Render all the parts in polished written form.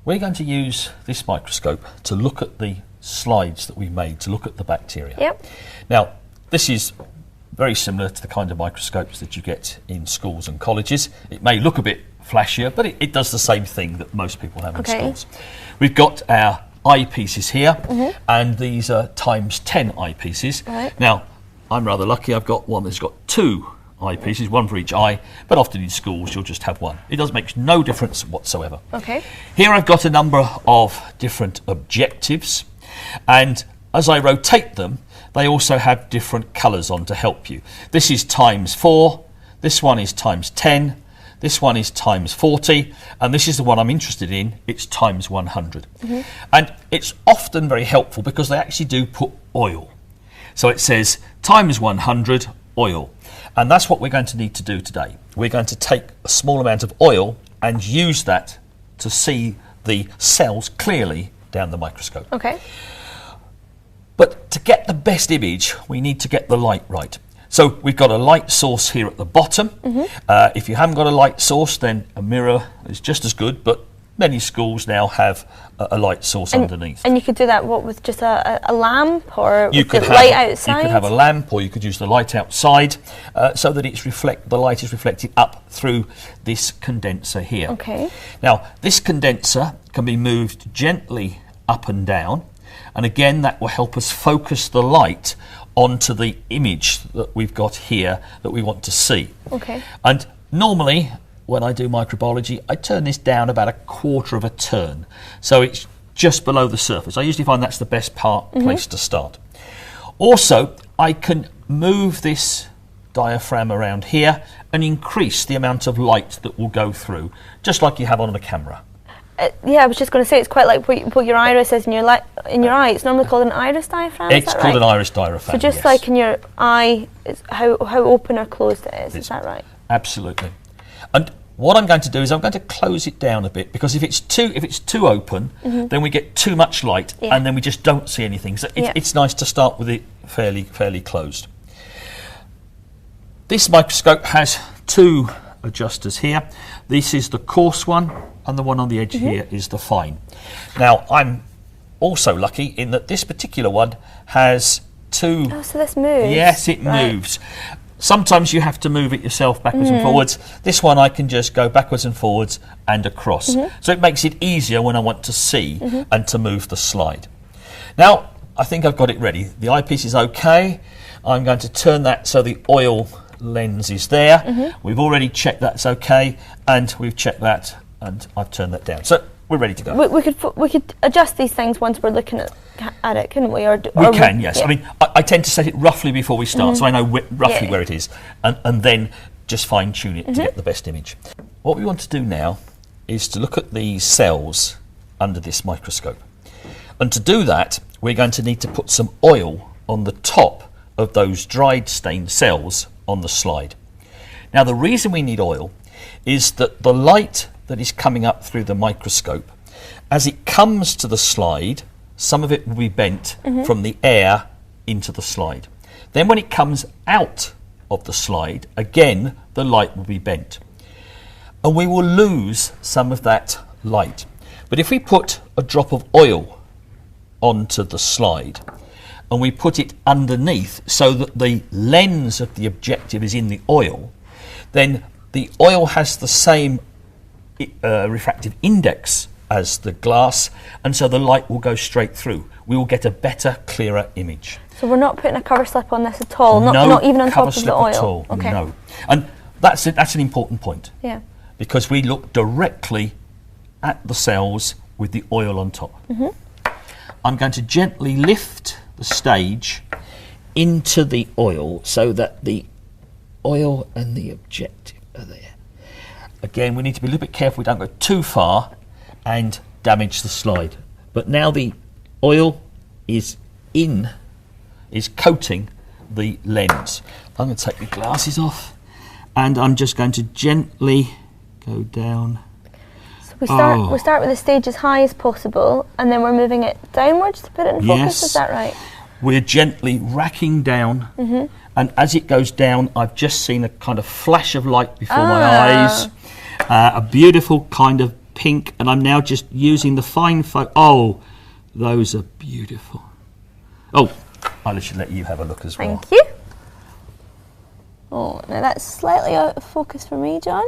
we're going to use this microscope to look at the slides that we made, to look at the bacteria. Yep. Now, this is very similar to the kind of microscopes that you get in schools and colleges. It may look a bit flashier, but it does the same thing that most people have in schools. We've got our eyepieces here, and these are times 10 eyepieces. Right. Now, I'm rather lucky. I've got one that's got 2 eyepieces, one for each eye, but often in schools you'll just have one. It does make no difference whatsoever. Okay. Here I've got a number of different objectives, and as I rotate them, they also have different colours on to help you. This is times 4, this one is times 10, this one is times 40, and this is the one I'm interested in, it's times 100. And it's often very helpful because they actually do put oil. So it says times 100 oil. And that's what we're going to need to do today. We're going to take a small amount of oil and use that to see the cells clearly down the microscope. Okay. But to get the best image, we need to get the light right. So we've got a light source here at the bottom. If you haven't got a light source, then a mirror is just as good, but many schools now have a light source underneath. And you could do that, what, with just a lamp, or You with could the have light outside? You could have a lamp, or you could use the light outside, so that the light is reflected up through this condenser here. Okay. Now, this condenser can be moved gently up and down, and again that will help us focus the light onto the image that we've got here that we want to see. Okay. And normally, when I do microbiology, I turn this down about 1/4 of a turn, so it's just below the surface. I usually find that's the best place to start. Also, I can move this diaphragm around here and increase the amount of light that will go through, just like you have on a camera. Yeah, I was just going to say, it's quite like what your iris is in your eye. It's normally called an iris diaphragm. It's called an iris diaphragm. So just like in your eye, it's how open or closed it is. Is that right? Absolutely. And what I'm going to do is I'm going to close it down a bit, because if it's too open, then we get too much light, and then we just don't see anything. So it's nice to start with it fairly closed. This microscope has 2 adjusters here. This is the coarse one, and the one on the edge here is the fine. Now, I'm also lucky in that this particular one has 2... Oh, so this moves. Yes, it moves. Sometimes you have to move it yourself backwards and forwards. This one I can just go backwards and forwards and across. So it makes it easier when I want to see and to move the slide. Now, I think I've got it ready. The eyepiece is okay. I'm going to turn that so the oil lens is there. We've already checked that's okay, and we've checked that, and I've turned that down. So we're ready to go. We could adjust these things once we're looking at it, couldn't we? We can, yes. Yeah. I mean, I tend to set it roughly before we start, so I know roughly where it is, and then just fine-tune it to get the best image. What we want to do now is to look at these cells under this microscope. And to do that, we're going to need to put some oil on the top of those dried stained cells on the slide. Now, the reason we need oil is that the light that is coming up through the microscope, as it comes to the slide, some of it will be bent from the air into the slide. Then when it comes out of the slide, again, the light will be bent. And we will lose some of that light. But if we put a drop of oil onto the slide, and we put it underneath so that the lens of the objective is in the oil, then the oil has the same refractive index as the glass, and so the light will go straight through. We will get a better, clearer image. So we're not putting a cover slip on this at all, not even on top of the oil? At all. Okay. No. And that's an important point. Yeah. Because we look directly at the cells with the oil on top. I'm going to gently lift the stage into the oil so that the oil and the objective are there. Again, we need to be a little bit careful we don't go too far and damage the slide. But now the oil is coating the lens. I'm going to take the glasses off, and I'm just going to gently go down. We start with the stage as high as possible, and then we're moving it downwards to put it in focus. Is that right? We're gently racking down, and as it goes down, I've just seen a kind of flash of light before my eyes, a beautiful kind of pink, and I'm now just using the fine Oh, those are beautiful. Oh, I'll just let you have a look as well. Thank you. Oh, now that's slightly out of focus for me, John.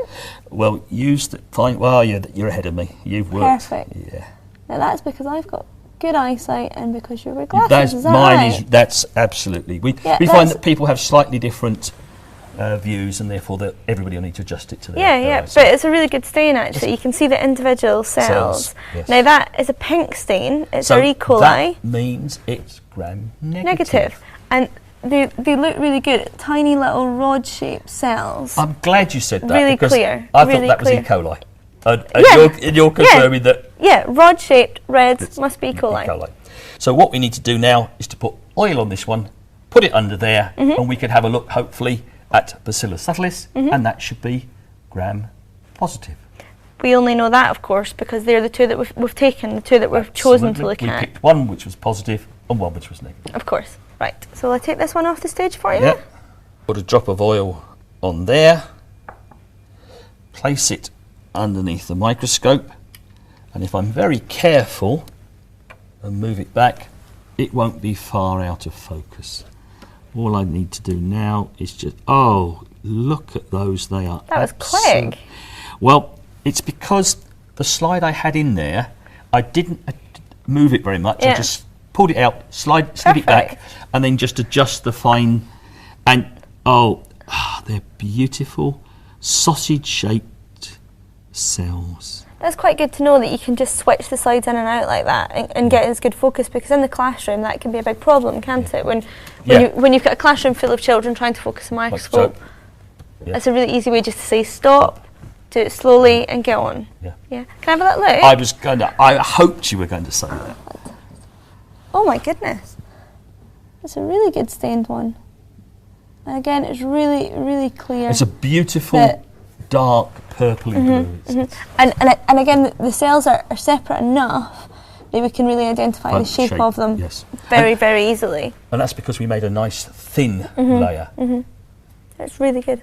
Well, use the fine. Well, you're ahead of me. You've worked. Perfect. Yeah. Now that's because I've got good eyesight and because you wear glasses. Is that right? That's absolutely. We find that people have slightly different views, and therefore that everybody will need to adjust it to their eyesight. But it's a really good stain actually. You can see the individual cells. Yes. Now that is a pink stain. It's so our E. coli. That means it's gram negative. And they look really good. Tiny little rod-shaped cells. I'm glad you said that. Really because clear. I really thought that clear. was E. coli. And you're confirming that. Yeah, rod-shaped, red, must be E. coli. E. coli. So what we need to do now is to put oil on this one, put it under there, and we can have a look, hopefully, at Bacillus subtilis, and that should be gram positive. We only know that, of course, because they're the two that we've taken, the two that we've chosen to look at. We picked one which was positive and one which was negative. Of course. Right. So will I take this one off the stage for you? Yep. Put a drop of oil on there. Place it underneath the microscope. And if I'm very careful and move it back, it won't be far out of focus. All I need to do now is just... Oh, look at those. They are... That was quick. Well, it's because the slide I had in there, I didn't move it very much. I just pulled it out, slid it back, and then just adjust the fine. And they're beautiful sausage-shaped cells. That's quite good to know that you can just switch the slides in and out like that and get as good focus, because in the classroom that can be a big problem, can't it? When you've got a classroom full of children trying to focus a microscope, it's a really easy way just to say stop, do it slowly and get on. Yeah. Can I have a little look? I hoped you were going to say that. Oh my goodness. It's a really good stained one. And again, it's really, really clear. It's a beautiful, dark, purpley blue. And again, the cells are separate enough that we can really identify the shape of them very easily. And that's because we made a nice thin layer. It's really good.